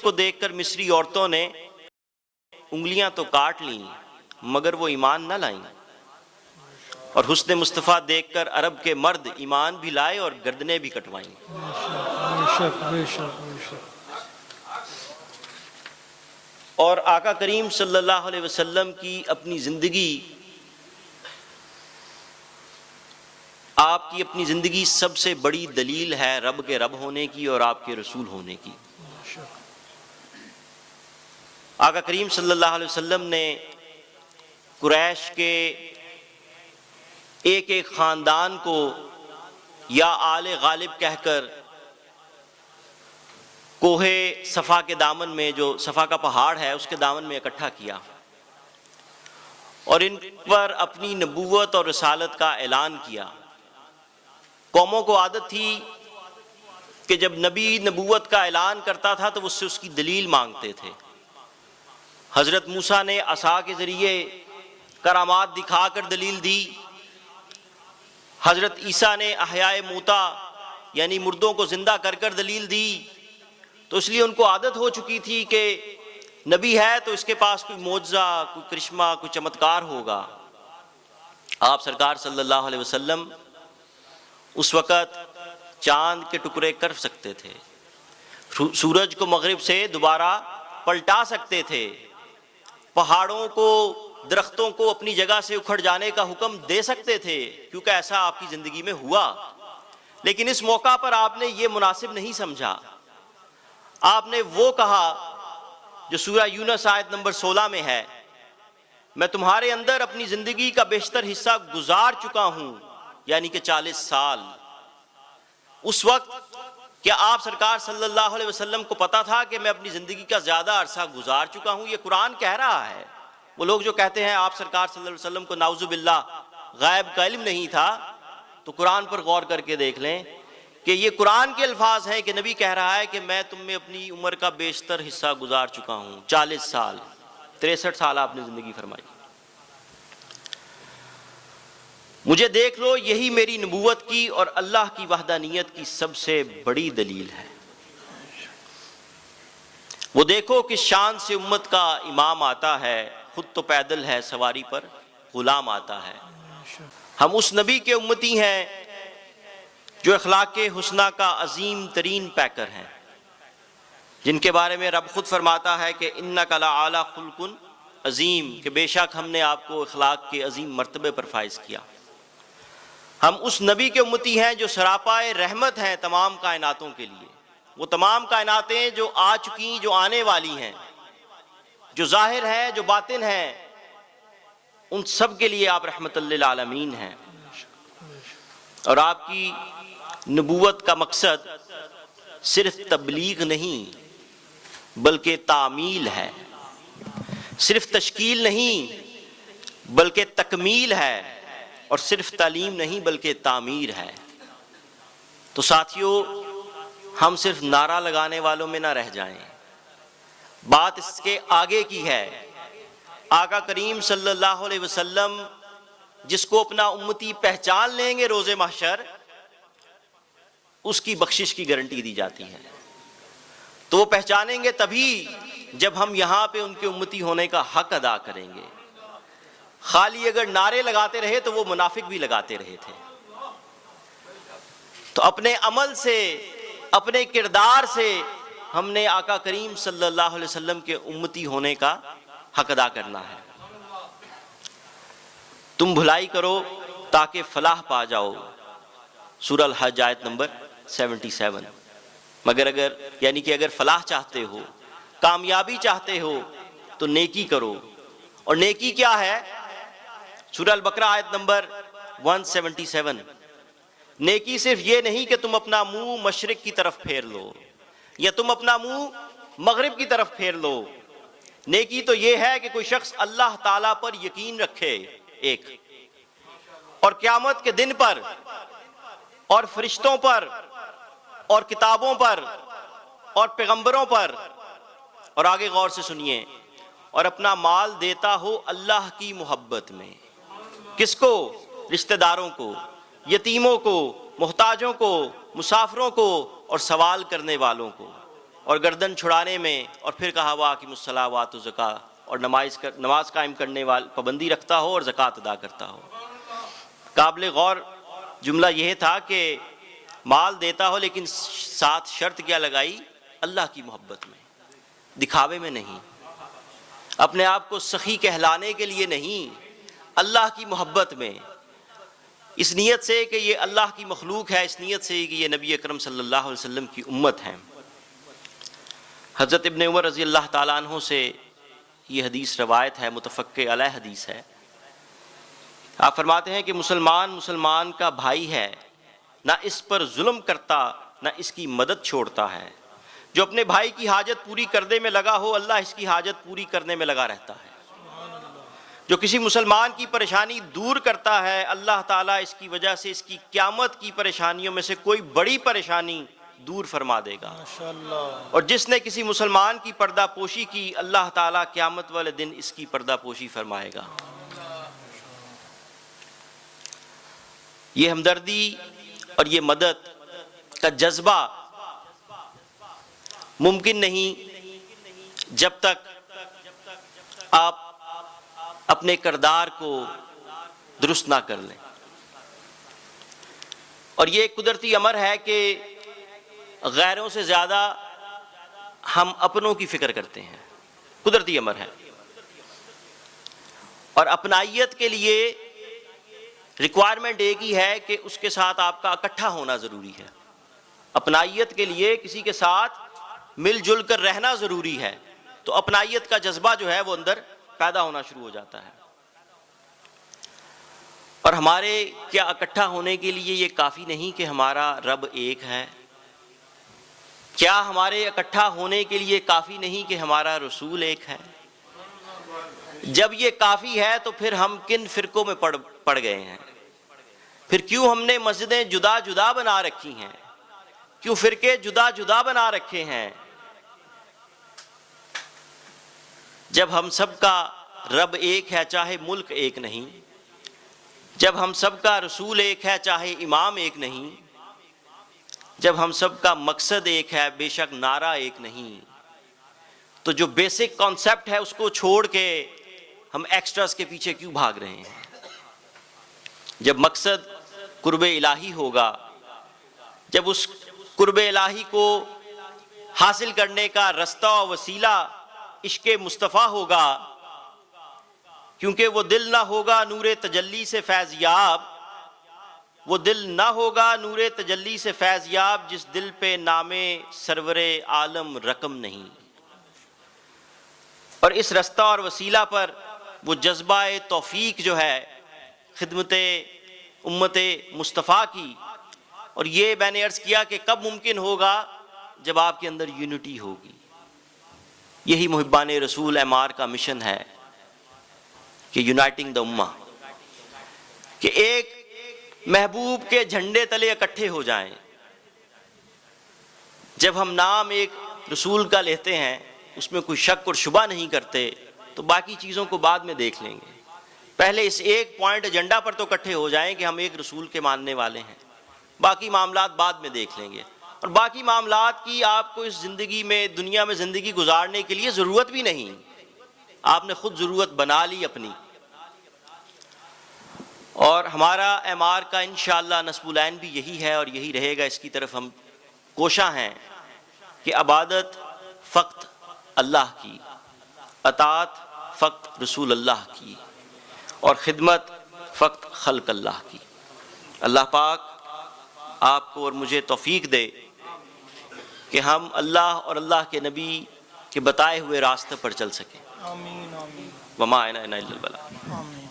کو دیکھ کر مصری عورتوں نے انگلیاں تو کاٹ لیں مگر وہ ایمان نہ لائیں، اور حسن مصطفیٰ دیکھ کر عرب کے مرد ایمان بھی لائے اور گردنیں بھی کٹوائیں۔ بے شک بے شک بے شک۔ اور آقا کریم صلی اللہ علیہ وسلم کی اپنی زندگی، آپ کی اپنی زندگی سب سے بڑی دلیل ہے رب کے رب ہونے کی اور آپ کے رسول ہونے کی۔ آقا کریم صلی اللہ علیہ وسلم نے قریش کے ایک ایک خاندان کو یا آل غالب کہہ کر کوہ صفا کے دامن میں، جو صفا کا پہاڑ ہے اس کے دامن میں اکٹھا کیا، اور ان پر اپنی نبوت اور رسالت کا اعلان کیا۔ قوموں کو عادت تھی کہ جب نبی نبوت کا اعلان کرتا تھا تو اس سے اس کی دلیل مانگتے تھے۔ حضرت موسیٰ نے عصا کے ذریعے کرامات دکھا کر دلیل دی، حضرت عیسیٰ نے احیاء موتیٰ یعنی مردوں کو زندہ کر کر دلیل دی۔ تو اس لیے ان کو عادت ہو چکی تھی کہ نبی ہے تو اس کے پاس کوئی معجزہ، کوئی کرشمہ، کوئی چمتکار ہوگا۔ آپ سرکار صلی اللہ علیہ وسلم اس وقت چاند کے ٹکڑے کر سکتے تھے، سورج کو مغرب سے دوبارہ پلٹا سکتے تھے، پہاڑوں کو، درختوں کو اپنی جگہ سے اکھڑ جانے کا حکم دے سکتے تھے، کیونکہ ایسا آپ کی زندگی میں ہوا۔ لیکن اس موقع پر آپ نے یہ مناسب نہیں سمجھا، آپ نے وہ کہا جو سورہ یونس آیت نمبر 16 میں ہے، میں تمہارے اندر اپنی زندگی کا بیشتر حصہ گزار چکا ہوں، یعنی کہ 40 سال۔ اس وقت کیا آپ سرکار صلی اللہ علیہ وسلم کو پتا تھا کہ میں اپنی زندگی کا زیادہ عرصہ گزار چکا ہوں؟ یہ قرآن کہہ رہا ہے۔ وہ لوگ جو کہتے ہیں آپ سرکار صلی اللہ علیہ وسلم کو نعوذ باللہ غیب کا علم نہیں تھا، تو قرآن پر غور کر کے دیکھ لیں کہ یہ قرآن کے الفاظ ہیں کہ نبی کہہ رہا ہے کہ میں تم میں اپنی عمر کا بیشتر حصہ گزار چکا ہوں، 40 سال، 63 سال آپ نے زندگی فرمائی۔ مجھے دیکھ لو، یہی میری نبوت کی اور اللہ کی وحدانیت کی سب سے بڑی دلیل ہے۔ وہ دیکھو کس شان سے امت کا امام آتا ہے، خود تو پیدل ہے سواری پر غلام آتا ہے۔ ہم اس نبی کے امتی ہیں جو اخلاق حسنہ کا عظیم ترین پیکر ہیں، جن کے بارے میں رب خود فرماتا ہے کہ انک لعلی خلق عظیم، کہ بے شک ہم نے آپ کو اخلاق کے عظیم مرتبے پر فائز کیا۔ ہم اس نبی کے امتی ہیں جو سراپائے رحمت ہیں تمام کائناتوں کے لیے۔ وہ تمام کائناتیں جو آ چکی، جو آنے والی ہیں، جو ظاہر ہیں، جو باطن ہیں، ان سب کے لیے آپ رحمت للعالمین ہیں۔ اور آپ کی نبوت کا مقصد صرف تبلیغ نہیں بلکہ تعمیل ہے، صرف تشکیل نہیں بلکہ تکمیل ہے، اور صرف تعلیم نہیں بلکہ تعمیر ہے۔ تو ساتھیو، ہم صرف نعرہ لگانے والوں میں نہ رہ جائیں، بات اس کے آگے کی ہے۔ آقا کریم صلی اللہ علیہ وسلم جس کو اپنا امتی پہچان لیں گے روز محشر، اس کی بخشش کی گارنٹی دی جاتی ہے۔ تو وہ پہچانیں گے تبھی جب ہم یہاں پہ ان کے امتی ہونے کا حق ادا کریں گے۔ خالی اگر نعرے لگاتے رہے تو وہ منافق بھی لگاتے رہے تھے۔ تو اپنے عمل سے، اپنے کردار سے ہم نے آقا کریم صلی اللہ علیہ وسلم کے امتی ہونے کا حق ادا کرنا ہے۔ تم بھلائی کرو تاکہ فلاح پا جاؤ، سورہ الحج آیت نمبر 77۔ مگر اگر فلاح چاہتے ہو، کامیابی چاہتے ہو تو نیکی کرو۔ اور نیکی کیا ہے؟ سورہ البقرہ آیت نمبر 177۔ نیکی صرف یہ نہیں کہ تم اپنا منہ مشرق کی طرف پھیر لو یا تم اپنا منہ مغرب کی طرف پھیر لو۔ نیکی تو یہ ہے کہ کوئی شخص اللہ تعالیٰ پر یقین رکھے ایک، اور قیامت کے دن پر، اور فرشتوں پر، اور کتابوں پر، اور پیغمبروں پر، اور آگے غور سے سنیے، اور اپنا مال دیتا ہو اللہ کی محبت میں۔ کس کو؟ رشتہ داروں کو، یتیموں کو، محتاجوں کو، مسافروں کو، اور سوال کرنے والوں کو۔ اور گردن چھڑانے میں، اور پھر کہا واقیم الصلاۃ وآتوا الزکاۃ، اور نماز قائم کرنے والے پابندی رکھتا ہو اور زکوٰۃ ادا کرتا ہو۔ قابل غور جملہ یہ تھا کہ مال دیتا ہو لیکن ساتھ شرط کیا لگائی؟ اللہ کی محبت میں، دکھاوے میں نہیں، اپنے آپ کو سخی کہلانے کے لیے نہیں، اللہ کی محبت میں، اس نیت سے کہ یہ اللہ کی مخلوق ہے، اس نیت سے کہ یہ نبی اکرم صلی اللہ علیہ وسلم کی امت ہے۔ حضرت ابن عمر رضی اللہ تعالیٰ عنہ سے یہ حدیث روایت ہے، متفق علیہ حدیث ہے۔ آپ فرماتے ہیں کہ مسلمان کا بھائی ہے، نہ اس پر ظلم کرتا نہ اس کی مدد چھوڑتا ہے، جو اپنے بھائی کی حاجت پوری کرنے میں لگا ہو اللہ اس کی حاجت پوری کرنے میں لگا رہتا ہے، جو کسی مسلمان کی پریشانی دور کرتا ہے اللہ تعالیٰ اس کی وجہ سے اس کی قیامت کی پریشانیوں میں سے کوئی بڑی پریشانی دور فرما دے گا، ماشاءاللہ۔ اور جس نے کسی مسلمان کی پردہ پوشی کی اللہ تعالیٰ قیامت والے دن اس کی پردہ پوشی فرمائے گا۔ یہ ہمدردی اور یہ مدد کا جذبہ ممکن نہیں جب تک آپ اپنے کردار کو درست نہ کر لیں، اور یہ ایک قدرتی امر ہے کہ غیروں سے زیادہ ہم اپنوں کی فکر کرتے ہیں، قدرتی امر ہے، اور اپنائیت کے لیے ریکوائرمنٹ ایک ہی ہے کہ اس کے ساتھ آپ کا اکٹھا ہونا ضروری ہے۔ اپنائیت کے لیے کسی کے ساتھ مل جل کر رہنا ضروری ہے، تو اپنائیت کا جذبہ جو ہے وہ اندر پیدا ہونا شروع ہو جاتا ہے۔ اور ہمارے کیا اکٹھا ہونے کے لیے یہ کافی نہیں کہ ہمارا رب ایک ہے؟ کیا ہمارے اکٹھا ہونے کے لیے کافی نہیں کہ ہمارا رسول ایک ہے؟ جب یہ کافی ہے تو پھر ہم کن فرقوں میں پڑ گئے ہیں؟ پھر کیوں ہم نے مسجدیں جدا جدا بنا رکھی ہیں؟ کیوں فرقے جدا جدا بنا رکھے ہیں؟ جب ہم سب کا رب ایک ہے چاہے ملک ایک نہیں، جب ہم سب کا رسول ایک ہے چاہے امام ایک نہیں، جب ہم سب کا مقصد ایک ہے بے شک نعرہ ایک نہیں، تو جو بیسک کانسیپٹ ہے اس کو چھوڑ کے ہم ایکسٹراز کے پیچھے کیوں بھاگ رہے ہیں؟ جب مقصد قرب الہی ہوگا، جب اس قرب الہی کو حاصل کرنے کا رستہ و وسیلہ عشق مصطفیٰ ہوگا، کیونکہ وہ دل نہ ہوگا نور تجلی سے فیض یاب، وہ دل نہ ہوگا نور تجلی سے فیض یاب جس دل پہ نام سرور عالم رقم نہیں۔ اور اس رستہ اور وسیلہ پر وہ جذبہ توفیق جو ہے خدمت امت مصطفیٰ کی، اور یہ میں نے عرض کیا کہ کب ممکن ہوگا؟ جب آپ کے اندر یونٹی ہوگی۔ یہی محبان رسول اعمار کا مشن ہے کہ یونائٹنگ دا امہ، کہ ایک محبوب کے جھنڈے تلے اکٹھے ہو جائیں۔ جب ہم نام ایک رسول کا لیتے ہیں اس میں کوئی شک اور شبہ نہیں کرتے تو باقی چیزوں کو بعد میں دیکھ لیں گے، پہلے اس ایک پوائنٹ ایجنڈا پر تو اکٹھے ہو جائیں کہ ہم ایک رسول کے ماننے والے ہیں، باقی معاملات بعد میں دیکھ لیں گے۔ اور باقی معاملات کی آپ کو اس زندگی میں دنیا میں زندگی گزارنے کے لیے ضرورت بھی نہیں، آپ نے خود ضرورت بنا لی اپنی۔ اور ہمارا اعمار کا انشاءاللہ نصب العین بھی یہی ہے اور یہی رہے گا، اس کی طرف ہم کوشاں ہیں کہ عبادت فقط اللہ کی، اطاعت فقط رسول اللہ کی، اور خدمت فقط خلق اللہ کی۔ اللہ پاک آپ کو اور مجھے توفیق دے کہ ہم اللہ اور اللہ کے نبی کے بتائے ہوئے راستے پر چل سکیں۔ آمین آمین وما علینا الا البلاغ۔ آمین۔